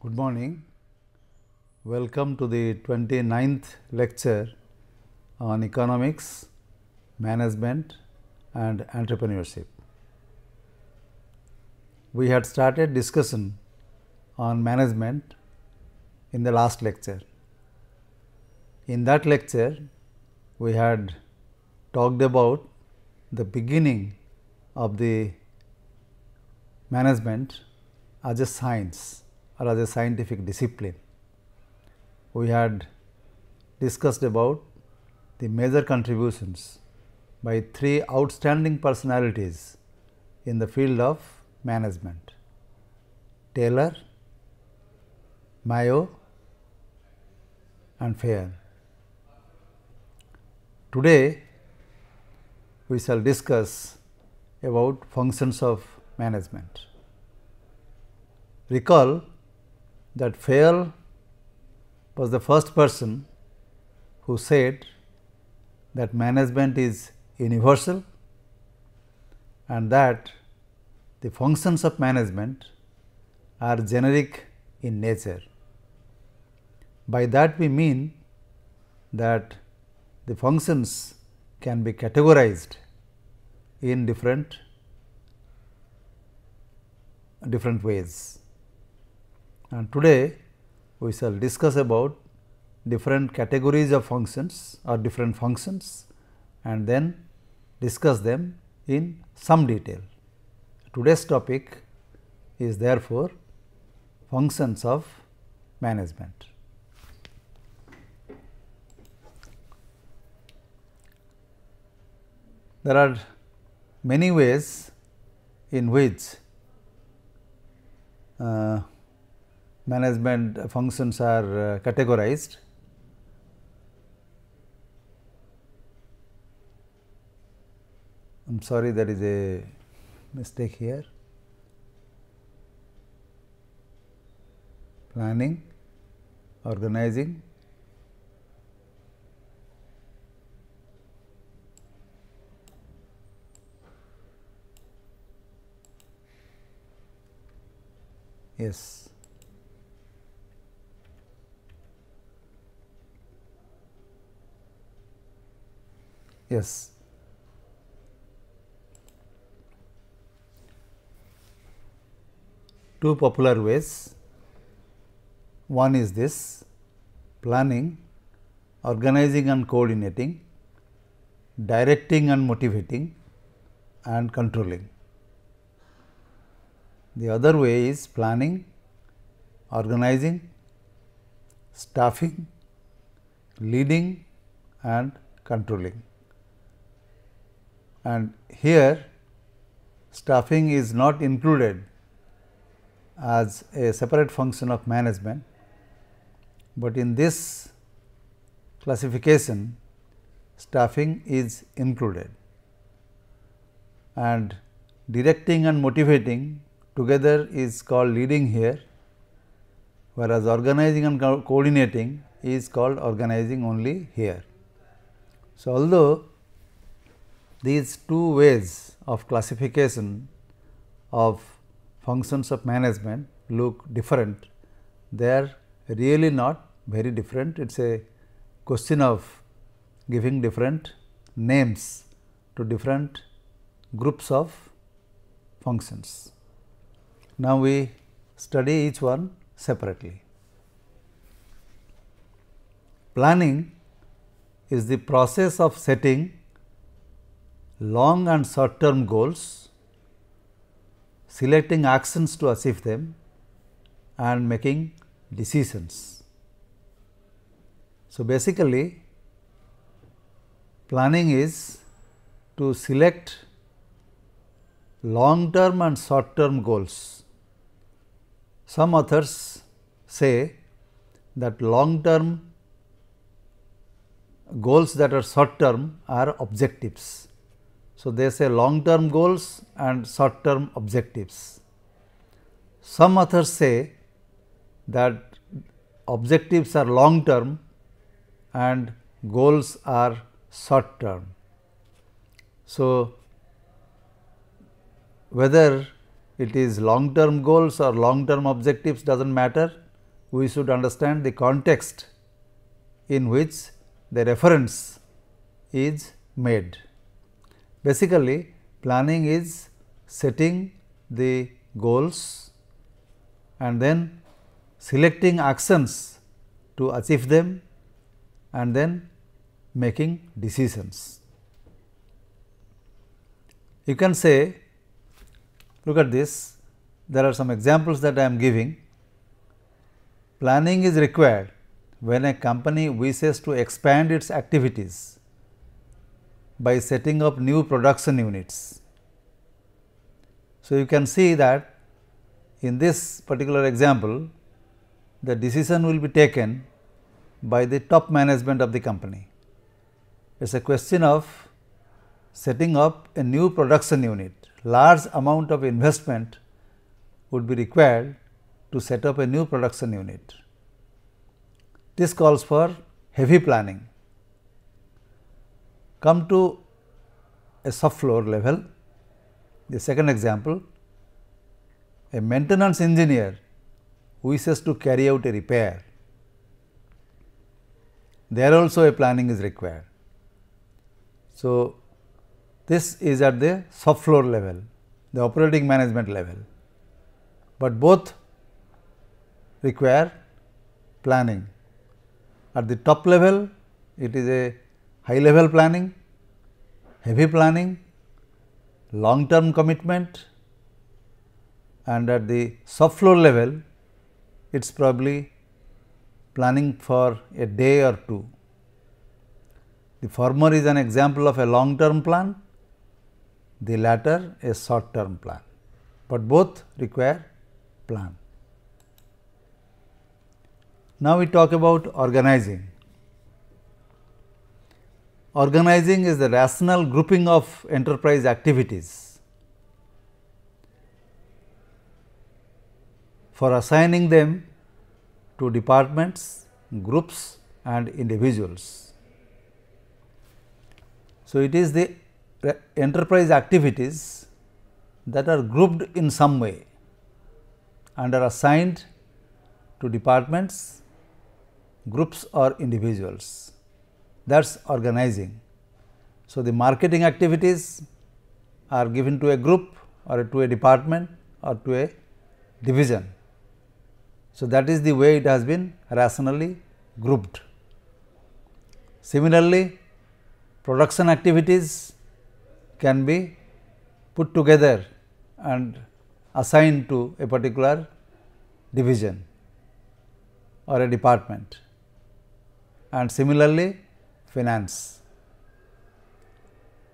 Good morning. Welcome to the 29th lecture on economics, management and entrepreneurship. We had started discussion on management in the last lecture. In that lecture, we had talked about the beginning of the management as a science or as a scientific discipline. We had discussed about the major contributions by three outstanding personalities in the field of management: Taylor, Mayo and Phayer. Today, we shall discuss about functions of management. Recall that Phayer was the first person who said that management is universal and that the functions of management are generic in nature. By that we mean that the functions can be categorized in different ways. And today we shall discuss about different categories of functions or different functions and then discuss them in some detail. Today's topic is therefore functions of management. There are many ways in which management functions are categorized. I am sorry, there is a mistake here. Planning, organizing, yes. Yes. Two popular ways. One is this: planning, organizing and coordinating, directing and motivating and controlling. The other way is planning, organizing, staffing, leading and controlling. And here staffing is not included as a separate function of management, but in this classification staffing is included, and directing and motivating together is called leading here, whereas organizing and coordinating is called organizing only here. So, although these two ways of classification of functions of management look different, they are really not very different. It is a question of giving different names to different groups of functions. Now, we study each one separately. Planning is the process of setting long and short term goals, selecting actions to achieve them and making decisions. So, basically planning is to select long term and short term goals. Some authors say that long term goals that are short term are objectives. So, they say long term goals and short term objectives. Some authors say that objectives are long term and goals are short term. So, whether it is long term goals or long term objectives does not matter, we should understand the context in which the reference is made. Basically, planning is setting the goals and then selecting actions to achieve them and then making decisions. You can say, look at this, there are some examples that I am giving. Planning is required when a company wishes to expand its activities by setting up new production units. So, you can see that in this particular example, the decision will be taken by the top management of the company. It is a question of setting up a new production unit. Large amount of investment would be required to set up a new production unit. This calls for heavy planning. Come to a soft floor level. The second example, a maintenance engineer wishes to carry out a repair. There also a planning is required. So, this is at the soft floor level, the operating management level, but both require planning. At the top level, it is a high level planning, heavy planning, long term commitment, and at the soft floor level, it is probably planning for a day or two. The former is an example of a long term plan, the latter a short term plan, but both require plan. Now, we talk about organizing. Organizing is the rational grouping of enterprise activities for assigning them to departments, groups and individuals. So, it is the enterprise activities that are grouped in some way and are assigned to departments, groups or individuals. That is organizing. So, the marketing activities are given to a group or to a department or to a division. So, that is the way it has been rationally grouped. Similarly, production activities can be put together and assigned to a particular division or a department, and similarly finance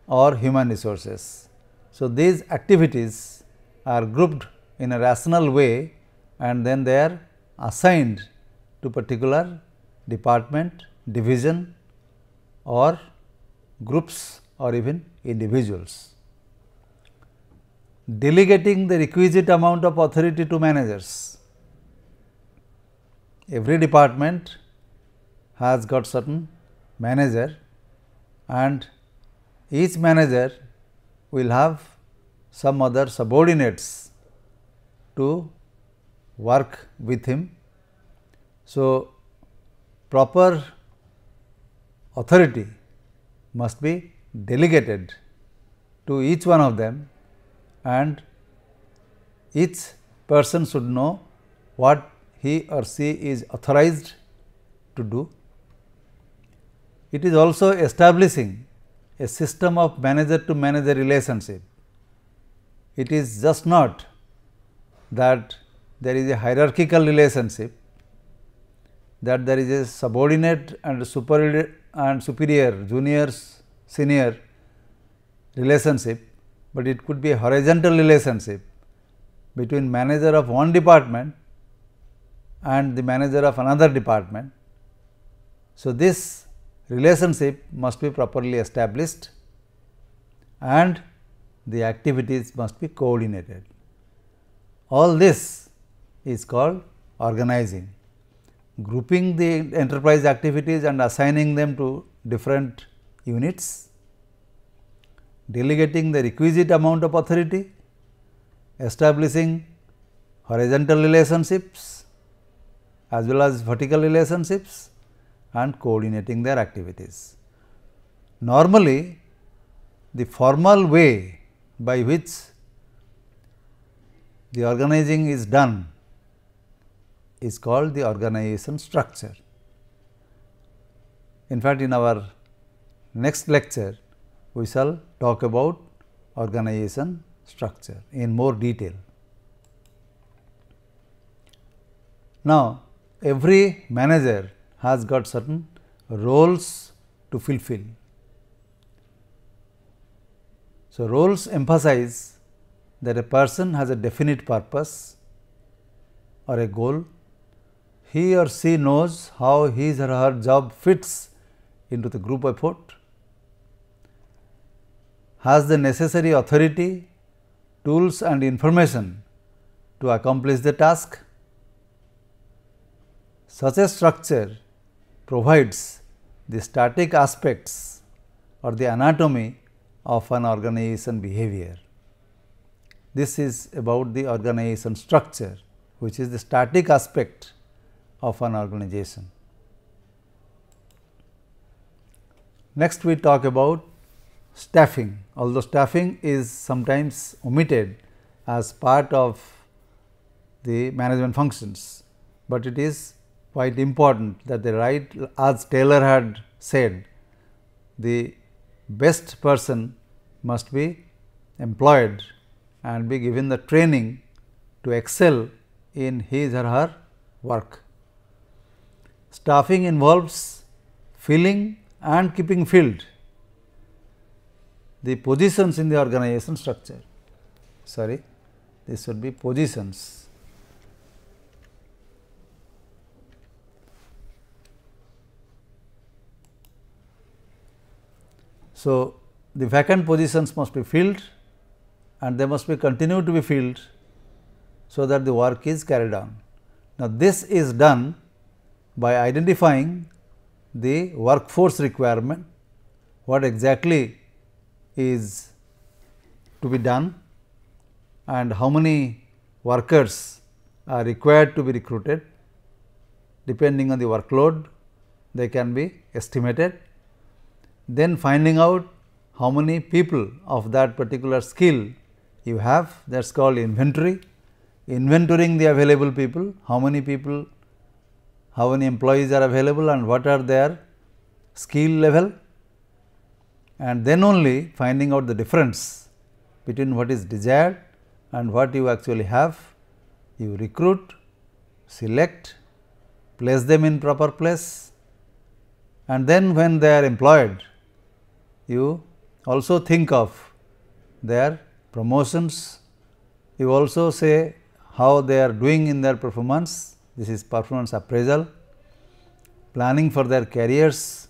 or human resources. So, these activities are grouped in a rational way and then they are assigned to particular department, division or groups or even individuals. Delegating the requisite amount of authority to managers. Every department has got certain manager and each manager will have some other subordinates to work with him. So, proper authority must be delegated to each one of them and each person should know what he or she is authorized to do. It is also establishing a system of manager to manager relationship. It is just not that there is a hierarchical relationship, that there is a subordinate and superior, juniors, senior relationship, but it could be a horizontal relationship between manager of one department and the manager of another department. So, this relationship must be properly established and the activities must be coordinated. All this is called organizing, grouping the enterprise activities and assigning them to different units, delegating the requisite amount of authority, establishing horizontal relationships as well as vertical relationships and coordinating their activities. Normally, the formal way by which the organizing is done is called the organization structure. In fact, in our next lecture, we shall talk about organization structure in more detail. Now, every manager has got certain roles to fulfill. So, roles emphasize that a person has a definite purpose or a goal. He or she knows how his or her job fits into the group effort, has the necessary authority, tools and information to accomplish the task. Such a structure provides the static aspects or the anatomy of an organization behavior. This is about the organization structure, which is the static aspect of an organization. Next, we talk about staffing. Although staffing is sometimes omitted as part of the management functions, but it is quite important that the right, as Taylor had said, the best person must be employed and be given the training to excel in his or her work. Staffing involves filling and keeping filled the positions in the organization structure. Sorry, this should be positions. So, the vacant positions must be filled and they must be continued to be filled, so that the work is carried on. Now, this is done by identifying the workforce requirement, what exactly is to be done and how many workers are required to be recruited. Depending on the workload, they can be estimated. Then finding out how many people of that particular skill you have, that is called inventory. Inventorying the available people, how many people, how many employees are available and what are their skill level, and then only finding out the difference between what is desired and what you actually have. You recruit, select, place them in proper place, and then when they are employed, you also think of their promotions. You also say how they are doing in their performance. This is performance appraisal, planning for their careers,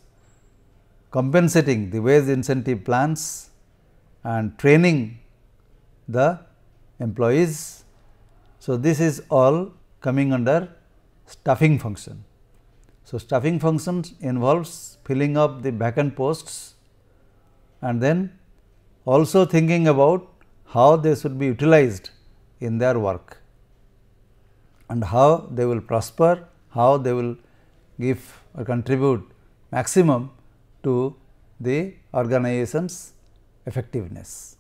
compensating the wage incentive plans and training the employees. So, this is all coming under staffing function. So, staffing functions involves filling up the vacant posts and then also thinking about how they should be utilized in their work and how they will prosper, how they will give or contribute maximum to the organization's effectiveness.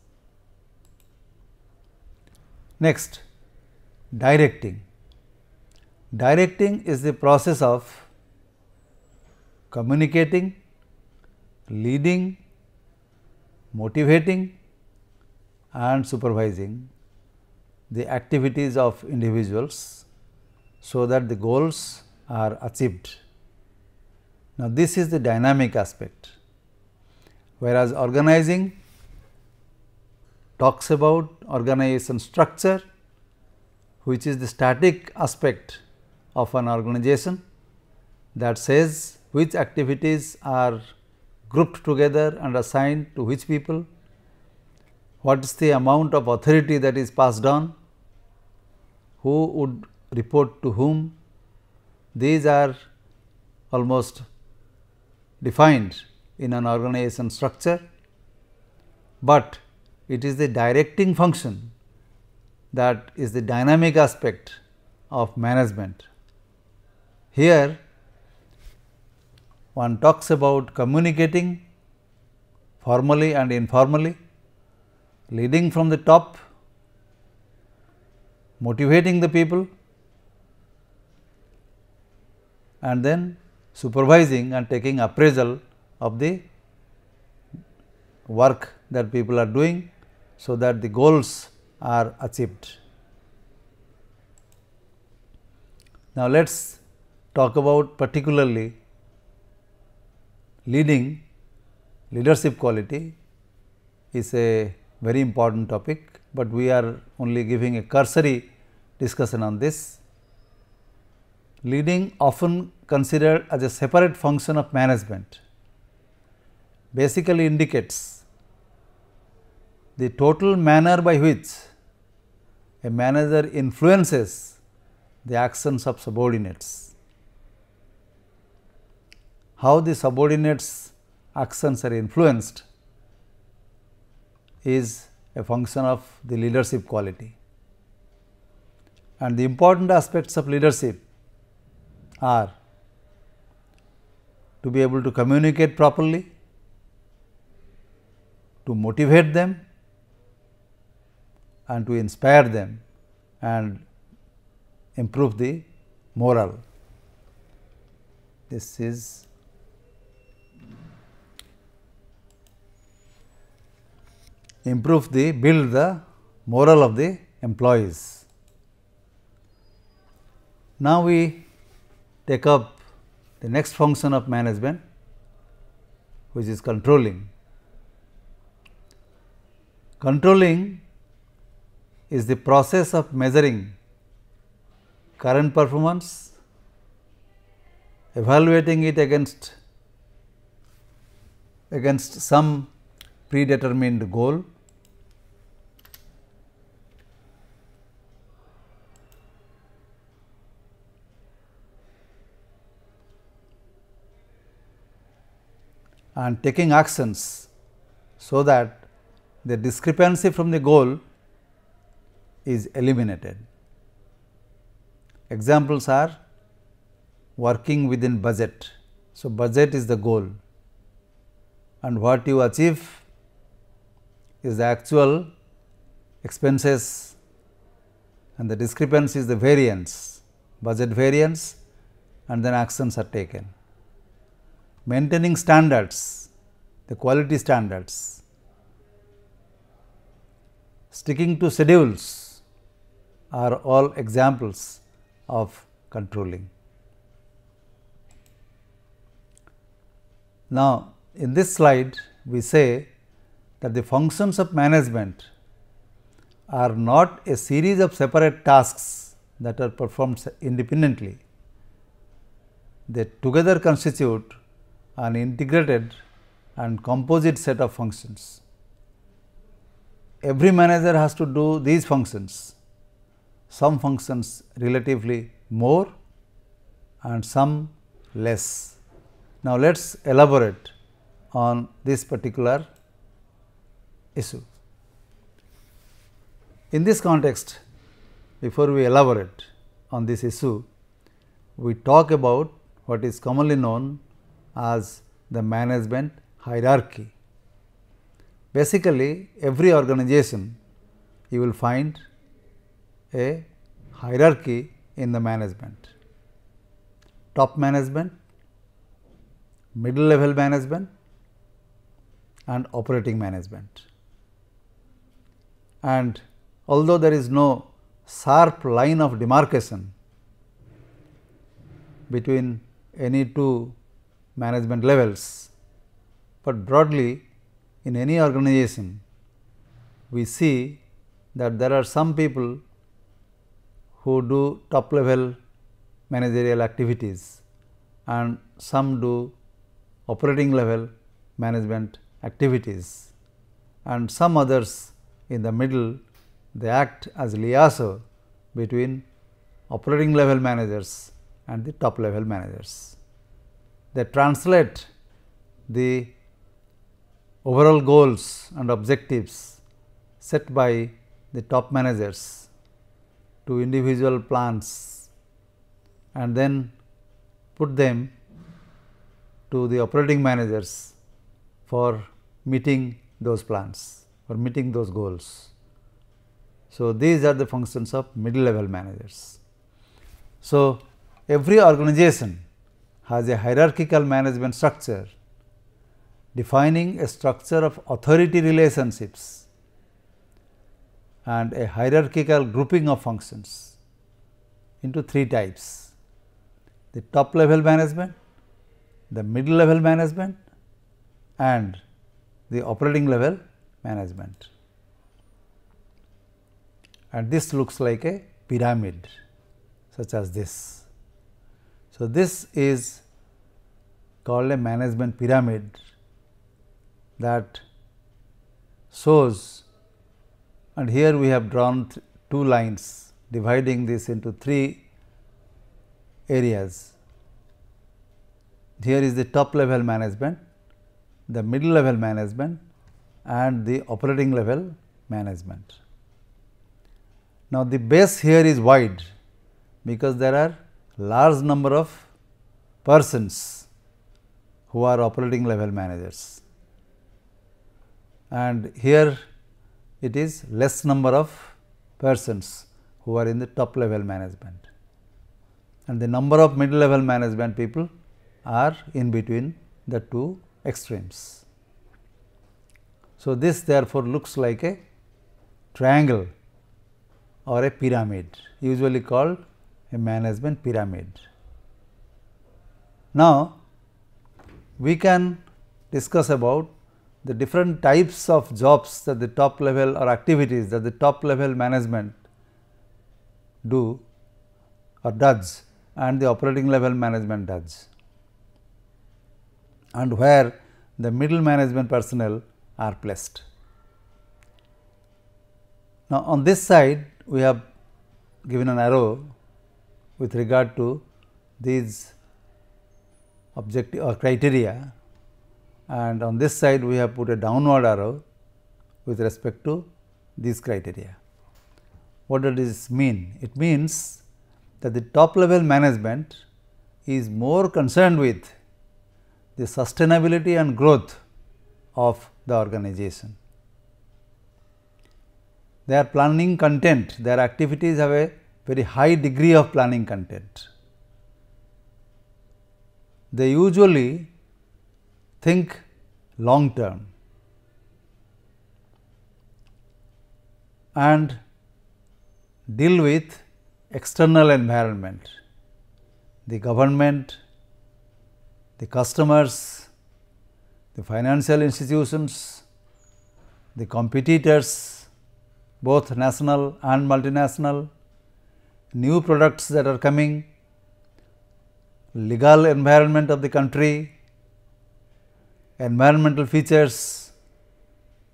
Next, directing. Directing is the process of communicating, leading, motivating and supervising the activities of individuals, so that the goals are achieved. Now, this is the dynamic aspect, whereas organizing talks about organization structure, which is the static aspect of an organization, that says which activities are grouped together and assigned to which people, what is the amount of authority that is passed on, who would report to whom. These are almost defined in an organization structure, but it is the directing function that is the dynamic aspect of management. Here one talks about communicating formally and informally, leading from the top, motivating the people, and then supervising and taking appraisal of the work that people are doing, so that the goals are achieved. Now, let us talk about particularly leadership quality is a very important topic, but we are only giving a cursory discussion on this. Leading, often considered as a separate function of management, basically indicates the total manner by which a manager influences the actions of subordinates. How the subordinates' actions are influenced is a function of the leadership quality. And the important aspects of leadership are to be able to communicate properly, to motivate them, and to inspire them and improve the morale. This is build the morale of the employees. Now, we take up the next function of management, which is controlling. Controlling is the process of measuring current performance, evaluating it against some predetermined goal, and taking actions so that the discrepancy from the goal is eliminated. Examples are working within budget. So, budget is the goal, and what you achieve is the actual expenses, and the discrepancy is the variance, budget variance, and then actions are taken. Maintaining standards, the quality standards, sticking to schedules are all examples of controlling. Now, in this slide we say that the functions of management are not a series of separate tasks that are performed independently. They together constitute an integrated and composite set of functions. Every manager has to do these functions, some functions relatively more and some less. Now, let us elaborate on this particular issue. In this context, before we elaborate on this issue, we talk about what is commonly known as the management hierarchy. Basically, every organization you will find a hierarchy in the management: top management, middle level management, and operating management. And although there is no sharp line of demarcation between any two management levels, but broadly in any organization we see that there are some people who do top level managerial activities and some do operating level management activities, and some others in the middle, they act as liaison between operating level managers and the top level managers. They translate the overall goals and objectives set by the top managers to individual plans, and then put them to the operating managers for meeting those plans, for meeting those goals. So, these are the functions of middle level managers. So, every organization has a hierarchical management structure defining a structure of authority relationships and a hierarchical grouping of functions into three types: the top level management, the middle level management and the operating level management. And this looks like a pyramid such as this. So, this is called a management pyramid that shows, and here we have drawn two lines dividing this into three areas. Here is the top level management, the middle level management and the operating level management. Now, the base here is wide because there are large number of persons who are operating level managers, and here it is less number of persons who are in the top level management, and the number of middle level management people are in between the two extremes. So, this therefore looks like a triangle or a pyramid, usually called a management pyramid. Now, we can discuss about the different types of jobs that the top level or activities that the top level management do or does and the operating level management does, and where the middle management personnel are placed. Now, on this side we have given an arrow with regard to these objective or criteria, and on this side we have put a downward arrow with respect to these criteria. What does this mean? It means that the top level management is more concerned with the sustainability and growth of the organization. Their planning content, their activities have a very high degree of planning content. They usually think long term and deal with external environment, the government, the customers, the financial institutions, the competitors, both national and multinational, new products that are coming, legal environment of the country, environmental features,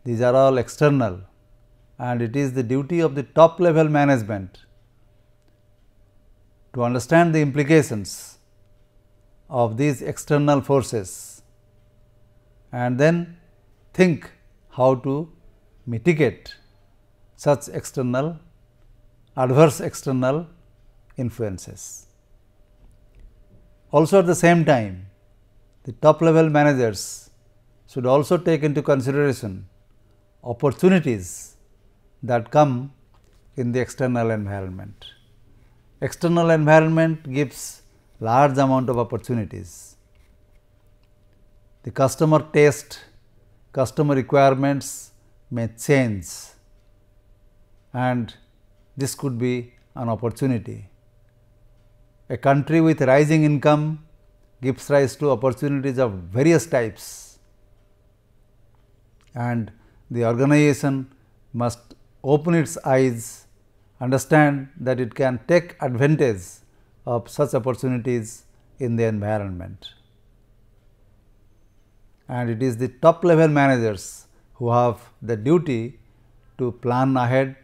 these are all external, and it is the duty of the top level management to understand the implications of these external forces and then think how to mitigate such adverse external influences. Also, at the same time, the top level managers should also take into consideration opportunities that come in the external environment. External environment gives large amount of opportunities. The customer taste, customer requirements may change, and this could be an opportunity. A country with rising income gives rise to opportunities of various types, and the organization must open its eyes, understand that it can take advantage of such opportunities in the environment. And it is the top level managers who have the duty to plan ahead,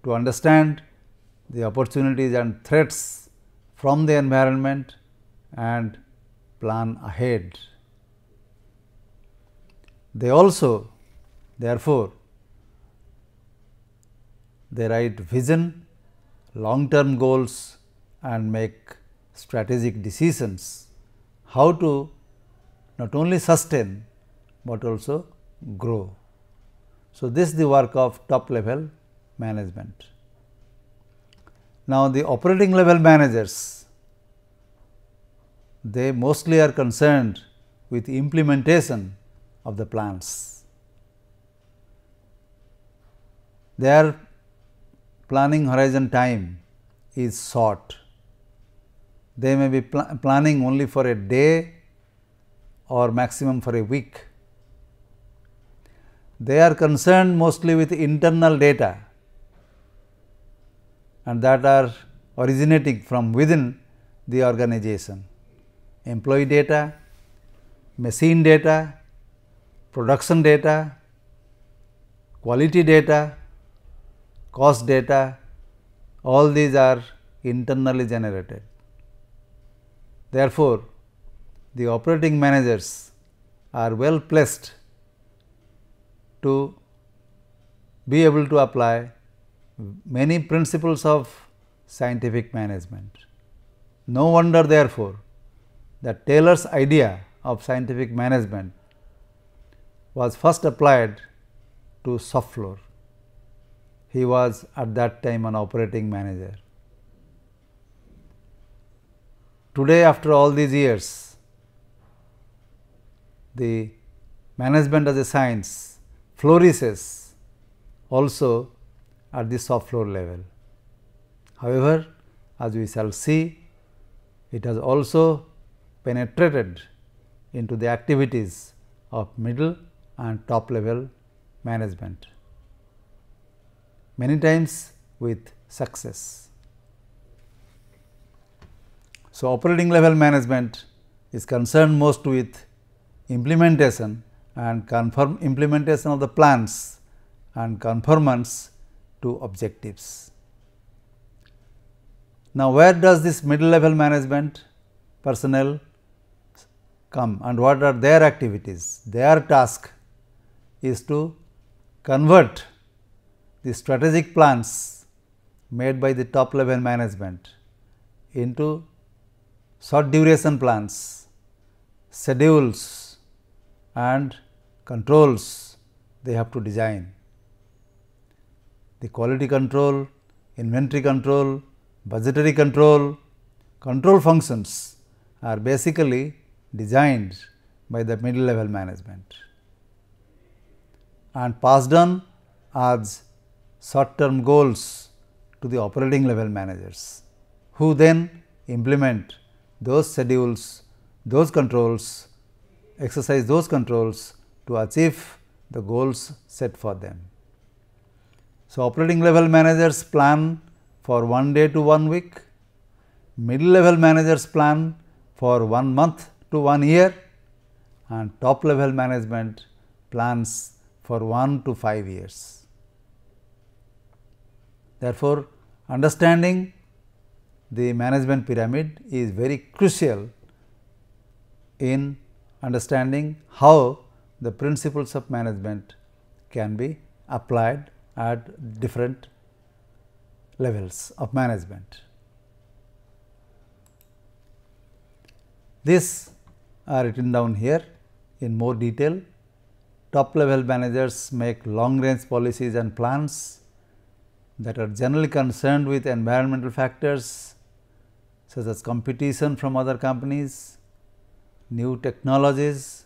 to understand the opportunities and threats from the environment and plan ahead. They also, therefore, they write vision, long term goals and make strategic decisions how to not only sustain, but also grow. So, this is the work of top level management. Now, the operating level managers, they mostly are concerned with implementation of the plans. Their planning horizon time is short. They may be planning only for a day or maximum for a week. They are concerned mostly with internal data, and that are originating from within the organization: employee data, machine data, production data, quality data, cost data, all these are internally generated. Therefore, the operating managers are well placed to be able to apply many principles of scientific management. No wonder therefore, that Taylor's idea of scientific management was first applied to shop floor. He was at that time an operating manager. Today, after all these years, the management as a science flourishes also at the shop floor level. However, as we shall see, it has also penetrated into the activities of middle and top level management, many times with success. So, operating level management is concerned most with implementation and implementation of the plans and conformance to objectives. Now, where does this middle level management personnel come and what are their activities? Their task is to convert the strategic plans made by the top level management into short duration plans, schedules and controls they have to design. The quality control, inventory control, budgetary control, control functions are basically designed by the middle level management and passed on as short term goals to the operating level managers, who then implement those schedules, those controls, exercise those controls to achieve the goals set for them. So, operating level managers plan for 1 day to 1 week, middle level managers plan for 1 month to 1 year and top level management plans for 1 to 5 years. Therefore, understanding the management pyramid is very crucial in understanding how the principles of management can be applied at different levels of management. These are written down here in more detail. Top level managers make long range policies and plans that are generally concerned with environmental factors such as competition from other companies, new technologies,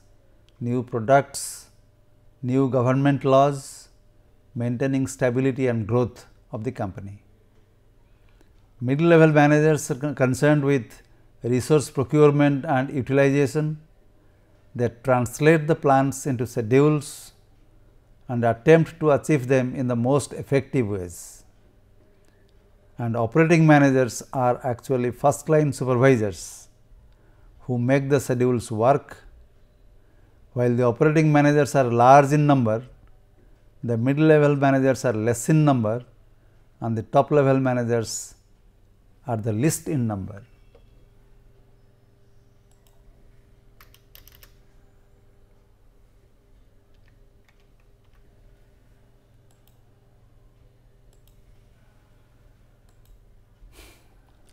new products, new government laws, maintaining stability and growth of the company. Middle level managers are concerned with resource procurement and utilization. They translate the plans into schedules and attempt to achieve them in the most effective ways. And operating managers are actually first line supervisors who make the schedules work. While the operating managers are large in number, the middle level managers are less in number and the top level managers are the least in number.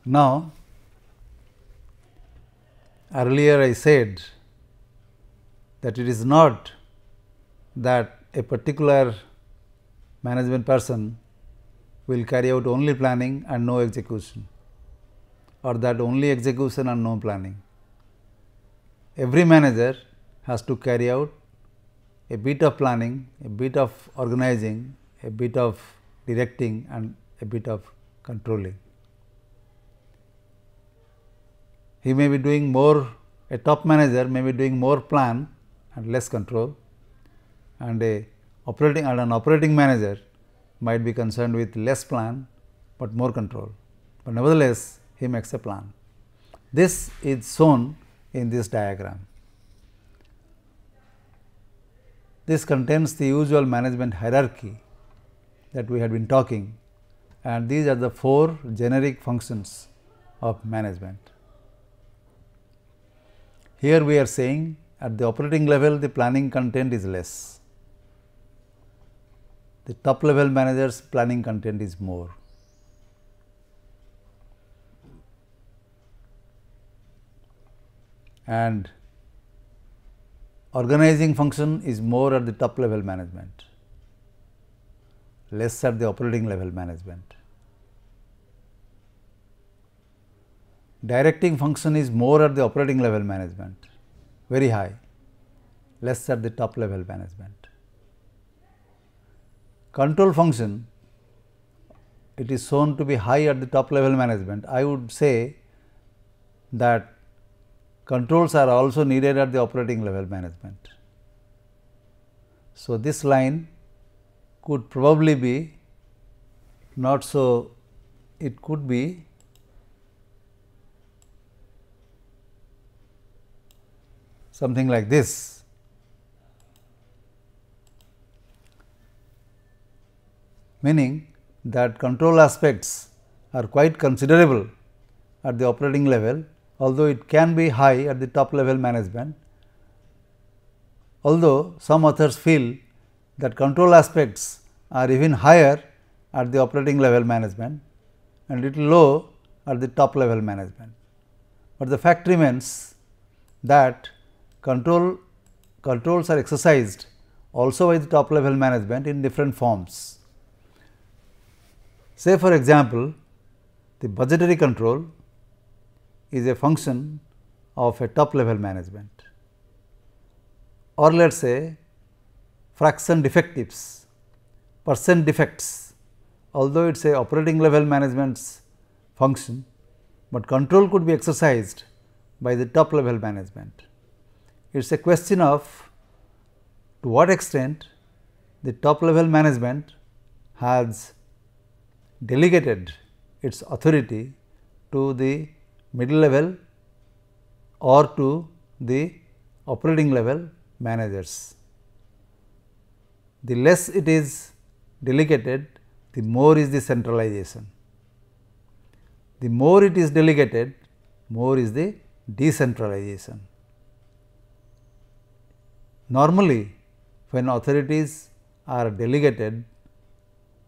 Now, earlier I said that it is not that a particular management person will carry out only planning and no execution, or that only execution and no planning. Every manager has to carry out a bit of planning, a bit of organizing, a bit of directing and a bit of controlling. He may be doing more, a top manager may be doing more plan and less control, and an operating manager might be concerned with less plan, but more control, but nevertheless he makes a plan. This is shown in this diagram. This contains the usual management hierarchy that we had been talking, and these are the 4 generic functions of management. Here we are saying at the operating level the planning content is less, the top level managers planning content is more. And organizing function is more at the top level management, less at the operating level management. Directing function is more at the operating level management, very high, less at the top level management. Control function, it is shown to be high at the top level management. I would say that controls are also needed at the operating level management. So, this line could probably be not so, it could be something like this. Meaning that control aspects are quite considerable at the operating level, although it can be high at the top level management. Although some authors feel that control aspects are even higher at the operating level management and little low at the top level management. But the fact remains that controls are exercised also by the top level management in different forms. Say for example, the budgetary control is a function of a top level management, or let us say fraction defectives, percent defects, although it is a operating level management's function, but control could be exercised by the top level management. It is a question of to what extent the top level management has delegated its authority to the middle level or to the operating level managers. The less it is delegated, the more is the centralization. The more it is delegated, more is the decentralization. Normally, when authorities are delegated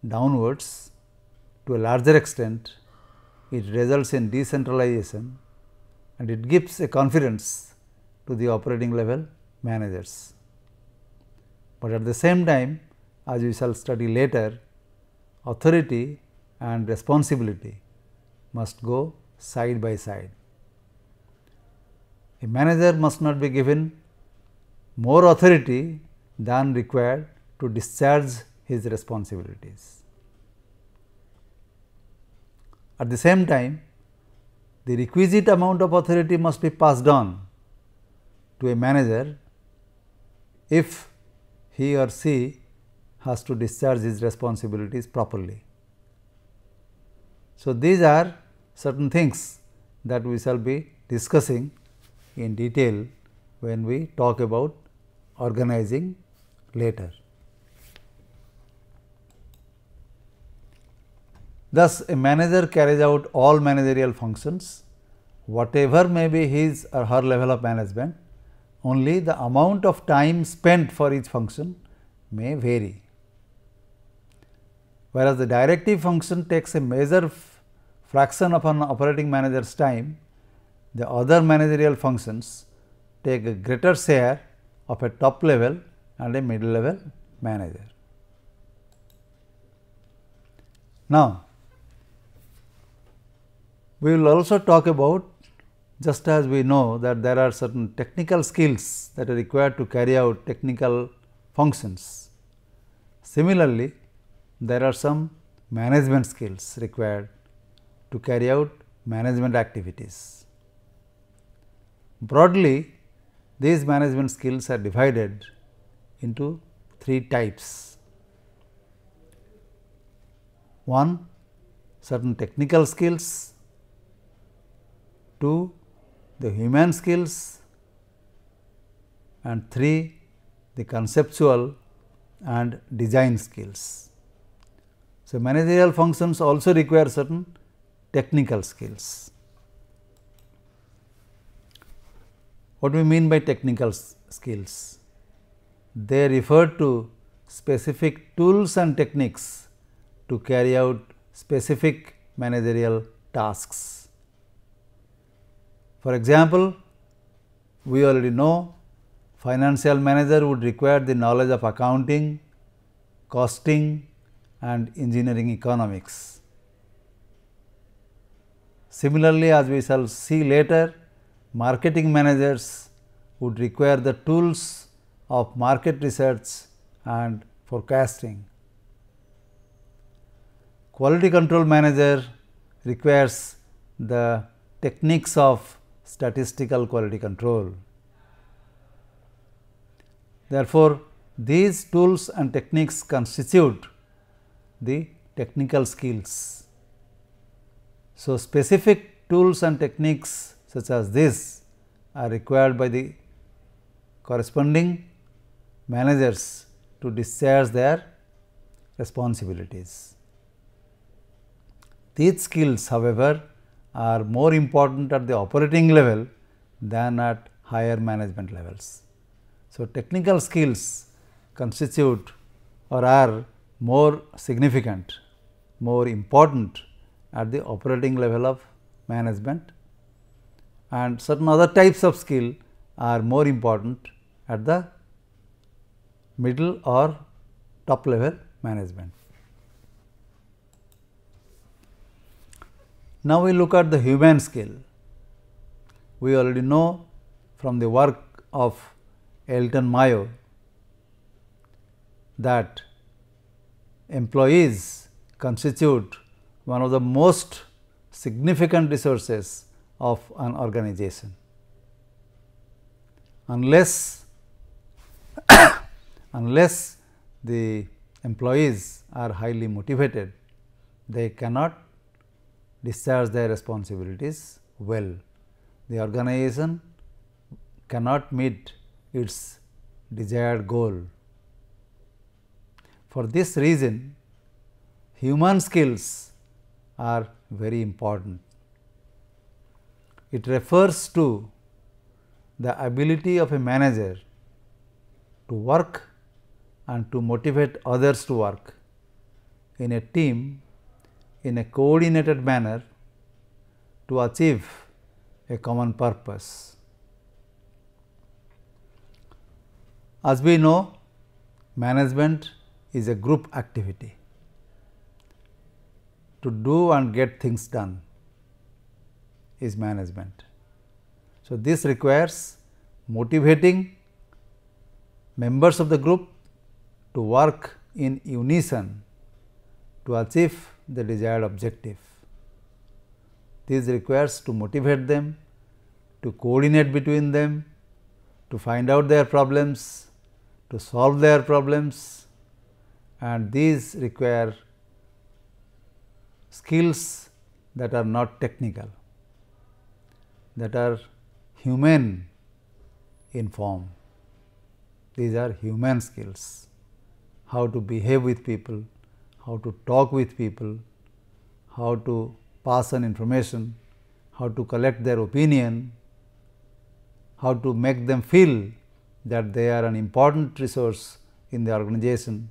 downwards to a larger extent, it results in decentralization and it gives a confidence to the operating level managers. But at the same time, as we shall study later, authority and responsibility must go side by side. A manager must not be given more authority than required to discharge his responsibilities. At the same time, the requisite amount of authority must be passed on to a manager if he or she has to discharge his responsibilities properly. So, these are certain things that we shall be discussing in detail when we talk about organizing later. Thus, a manager carries out all managerial functions, whatever may be his or her level of management, only the amount of time spent for each function may vary. Whereas, the directive function takes a major fraction of an operating manager's time, the other managerial functions take a greater share of a top level and a middle level manager. Now, we will also talk about, just as we know that there are certain technical skills that are required to carry out technical functions. Similarly, there are some management skills required to carry out management activities. Broadly, these management skills are divided into 3 types. 1. Certain technical skills, 2. the human skills, and 3. the conceptual and design skills. So, managerial functions also require certain technical skills. What do we mean by technical skills? They refer to specific tools and techniques to carry out specific managerial tasks. For example, we already know financial manager would require the knowledge of accounting, costing and engineering economics. Similarly, as we shall see later, marketing managers would require the tools of market research and forecasting. Quality control manager requires the techniques of statistical quality control. Therefore, these tools and techniques constitute the technical skills. So, specific tools and techniques such as this are required by the corresponding managers to discharge their responsibilities. These skills, however, are more important at the operating level than at higher management levels. So, technical skills constitute or are more significant, more important at the operating level of management, and certain other types of skill are more important at the middle or top level management. Now, we look at the human skill. We already know from the work of Elton Mayo that employees constitute one of the most significant resources of an organization. Unless the employees are highly motivated, they cannot discharge their responsibilities well. The organization cannot meet its desired goal. For this reason, human skills are very important. It refers to the ability of a manager to work and to motivate others to work in a team in a coordinated manner to achieve a common purpose. As we know, management is a group activity. To do and get things done is management. So, this requires motivating members of the group to work in unison to achieve the desired objective. This requires to motivate them, to coordinate between them, to find out their problems, to solve their problems, and these require skills that are not technical, that are human in form. These are human skills: how to behave with people, how to talk with people, how to pass on information, how to collect their opinion, how to make them feel that they are an important resource in the organization,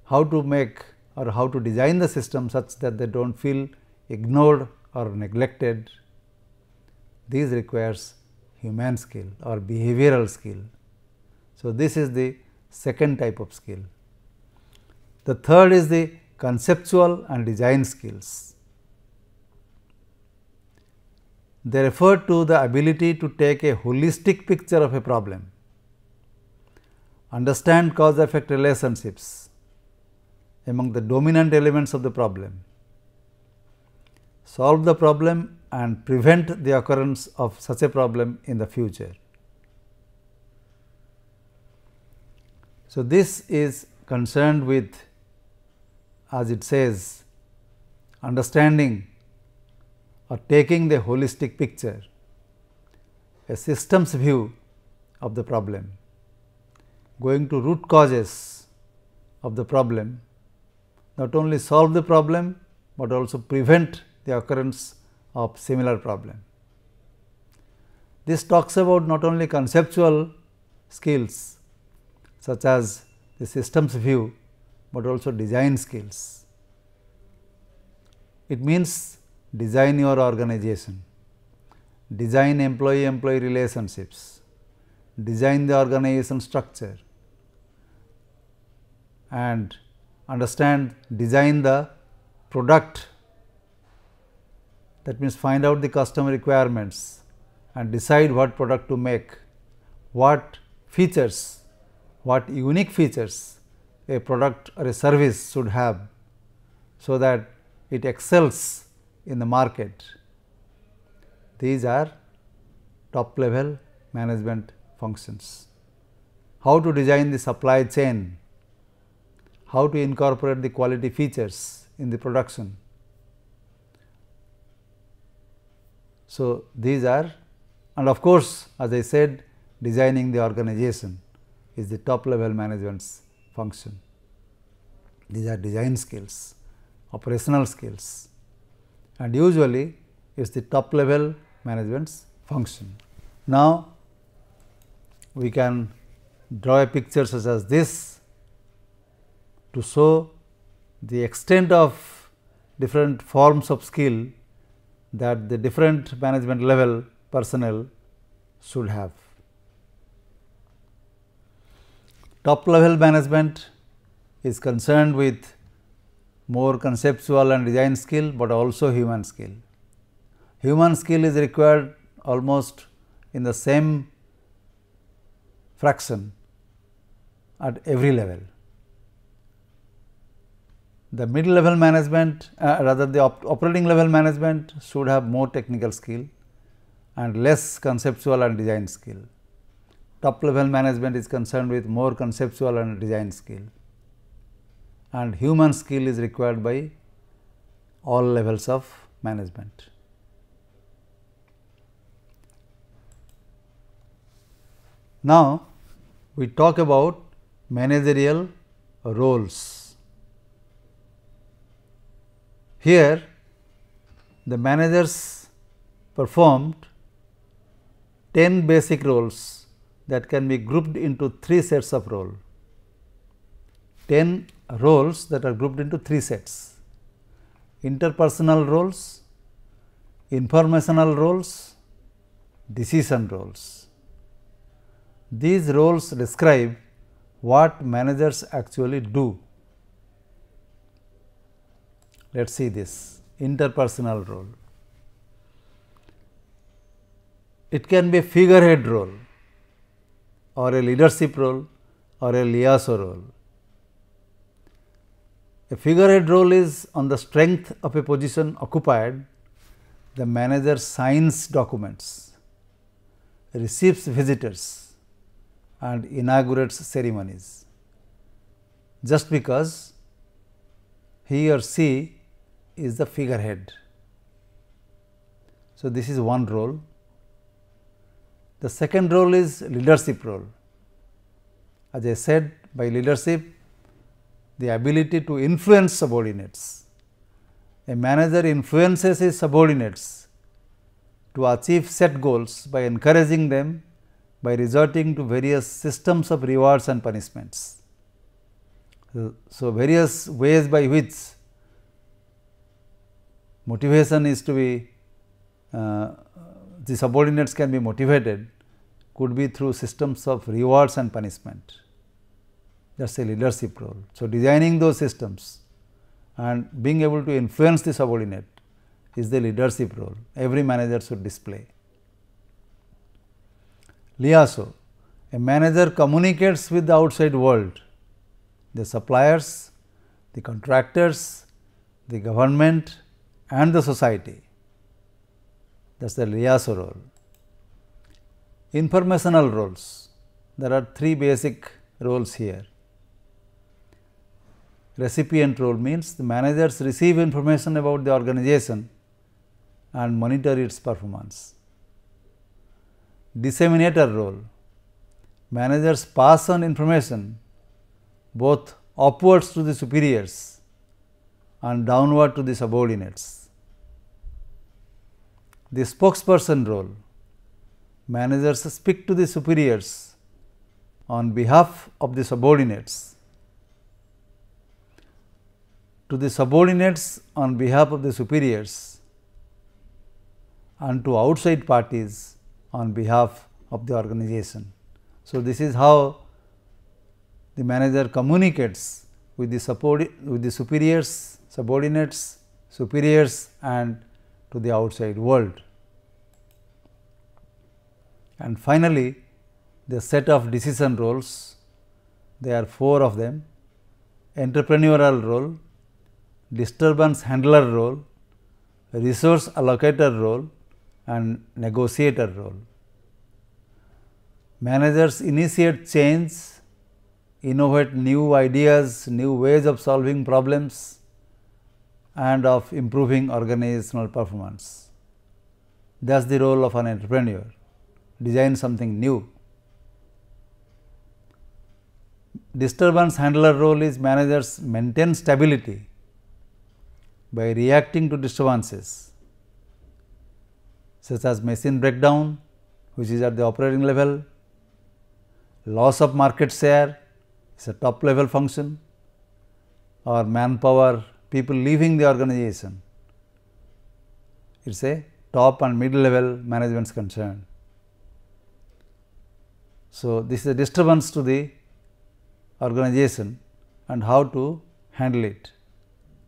how to make or how to design the system such that they do not feel ignored or neglected, These requires human skill or behavioral skill. So, this is the second type of skill. The third is the conceptual and design skills. They refer to the ability to take a holistic picture of a problem, understand cause effect relationships among the dominant elements of the problem, solve the problem and prevent the occurrence of such a problem in the future. So, this is concerned with, as it says, understanding or taking the holistic picture, a systems view of the problem, going to root causes of the problem, not only solve the problem, but also prevent the occurrence of similar problem. This talks about not only conceptual skills such as the systems view, but also design skills. It means design your organization, design employee-employee relationships, design the organization structure, and understand, design the product. That means find out the customer requirements and decide what product to make, what features, what unique features a product or a service should have, so that it excels in the market. These are top level management functions. How to design the supply chain, how to incorporate the quality features in the production. So, these are, and of course, as I said, designing the organization is the top level management's function. These are design skills, operational skills, and usually it is the top level management's function. Now, we can draw a picture such as this to show the extent of different forms of skill that the different management level personnel should have. Top level management is concerned with more conceptual and design skill, but also human skill. Human skill is required almost in the same fraction at every level. The middle level management, rather the operating level management should have more technical skill and less conceptual and design skill. Top level management is concerned with more conceptual and design skill, and human skill is required by all levels of management. Now, we talk about managerial roles. Here, the managers performed 10 basic roles that can be grouped into 3 sets of role. 10 roles that are grouped into 3 sets: interpersonal roles, informational roles, decision roles. These roles describe what managers actually do. Let us see this interpersonal role. It can be a figurehead role, or a leadership role, or a liaison role. A figurehead role is on the strength of a position occupied, the manager signs documents, receives visitors, and inaugurates ceremonies, just because he or she is the figurehead. So, this is one role. The second role is leadership role. As I said, by leadership, the ability to influence subordinates. A manager influences his subordinates to achieve set goals by encouraging them, by resorting to various systems of rewards and punishments. So, various ways by which motivation is to be the subordinates can be motivated could be through systems of rewards and punishment. That is a leadership role. So, designing those systems and being able to influence the subordinate is the leadership role every manager should display. Liaison. A manager communicates with the outside world, the suppliers, the contractors, the government and the society. That is the liaison role. Informational roles. There are three basic roles here. Recipient role means the managers receive information about the organization and monitor its performance. Disseminator role. Managers pass on information both upwards to the superiors and downward to the subordinates. The spokesperson role. Managers speak to the superiors on behalf of the subordinates, to the subordinates on behalf of the superiors, and to outside parties on behalf of the organization. So, this is how the manager communicates with the superiors, subordinates, superiors and to the outside world. And finally, the set of decision roles, there are 4 of them: entrepreneurial role, disturbance handler role, resource allocator role and negotiator role. Managers initiate change, innovate new ideas, new ways of solving problems and of improving organizational performance. That is the role of an entrepreneur, design something new. Disturbance handler role is managers maintain stability by reacting to disturbances such as machine breakdown, which is at the operating level, loss of market share is a top level function, or manpower, people leaving the organization, it is a top and middle level management's concern. So, this is a disturbance to the organization and how to handle it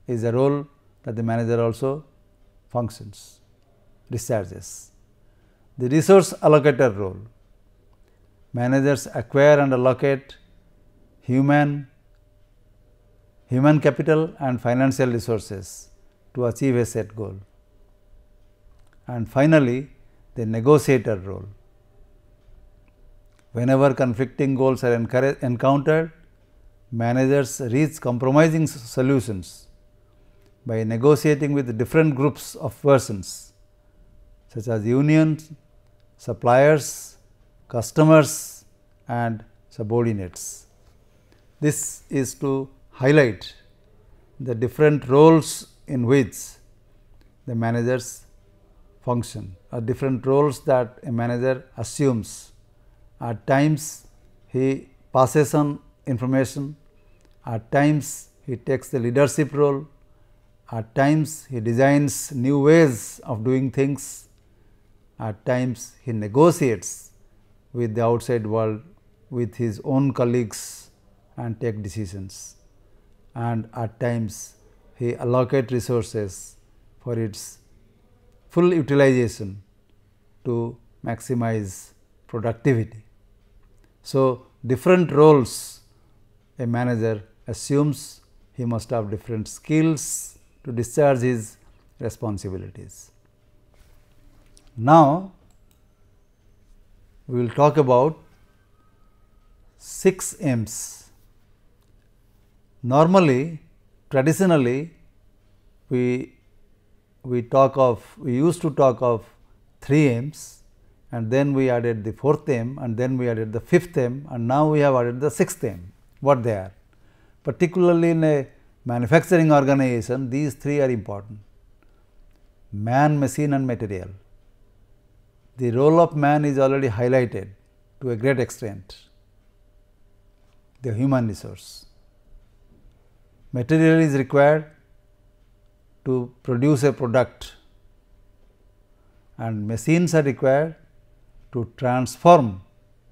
is a role that the manager also functions, discharges. The resource allocator role. Managers acquire and allocate human capital and financial resources to achieve a set goal. And finally, the negotiator role. Whenever conflicting goals are encountered, managers reach compromising solutions by negotiating with different groups of persons such as unions, suppliers, customers and subordinates. This is to highlight the different roles in which the managers function, or different roles that a manager assumes. At times he passes on information, at times he takes the leadership role, at times he designs new ways of doing things, at times he negotiates with the outside world, with his own colleagues and take decisions, and at times he allocates resources for its full utilization to maximize productivity. So, different roles a manager assumes, he must have different skills to discharge his responsibilities. Now, we will talk about 6 M's. Normally, traditionally, we used to talk of 3 M's, and then we added the 4th M, and then we added the 5th M, and now we have added the 6th M. What they are? Particularly in a manufacturing organization, these 3 are important: man, machine and material. The role of man is already highlighted to a great extent, the human resource. Material is required to produce a product. and machines are required to transform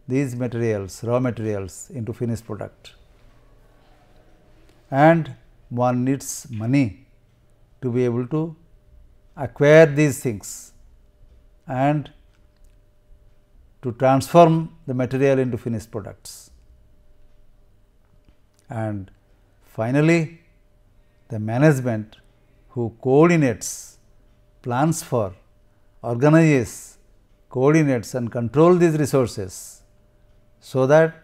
these materials, raw materials, into finished product. And one needs money to be able to acquire these things and to transform the material into finished products. And finally, the management who coordinates, plans for, organizes, coordinates and control these resources, so that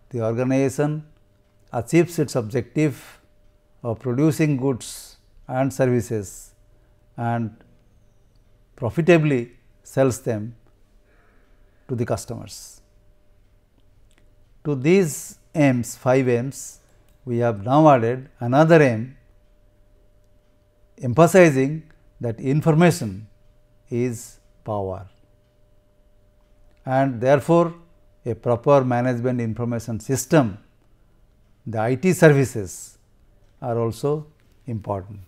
the organization achieves its objective of producing goods and services and profitably sells them to the customers. To these aims, 5 aims, we have now added another aim, emphasizing that information is power, and therefore, a proper management information system, the IT services are also important.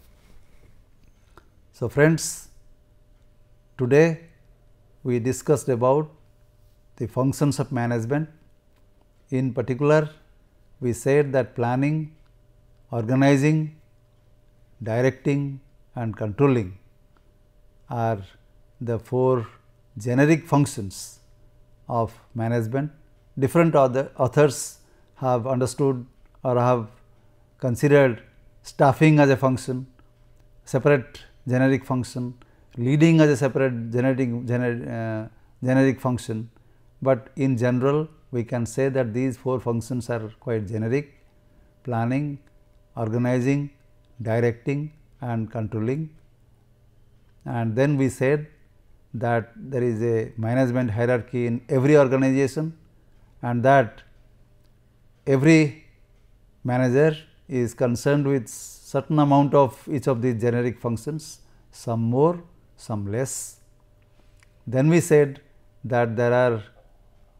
So, friends, today we discussed about the functions of management. In particular, we said that planning, organizing, directing and controlling are the 4 generic functions of management. Different other authors have understood or have considered staffing as a function, separate generic function, leading as a separate generic function, but in general we can say that these 4 functions are quite generic: planning, organizing, directing and controlling. And then we said that there is a management hierarchy in every organization, and that every manager is concerned with certain amount of each of these generic functions, some more, some less. Then we said that there are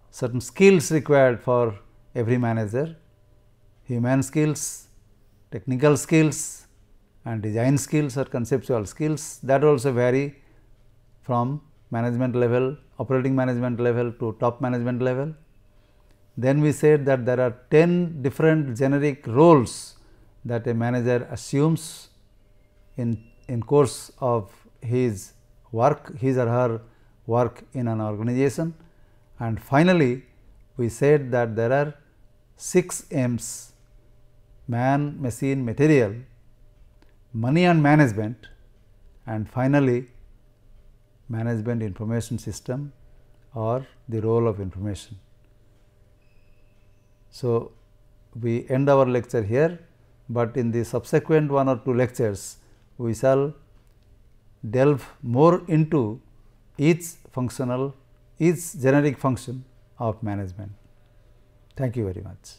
certain skills required for every manager: human skills, technical skills and design skills or conceptual skills, that also vary from management level, operating management level to top management level. Then we said that there are 10 different generic roles that a manager assumes in course of his work, his or her work in an organization. And finally, we said that there are 6 M's: man, machine, material, money and management, and finally, management information system or the role of information. So, we end our lecture here, but in the subsequent 1 or 2 lectures, we shall delve more into each generic function of management. Thank you very much.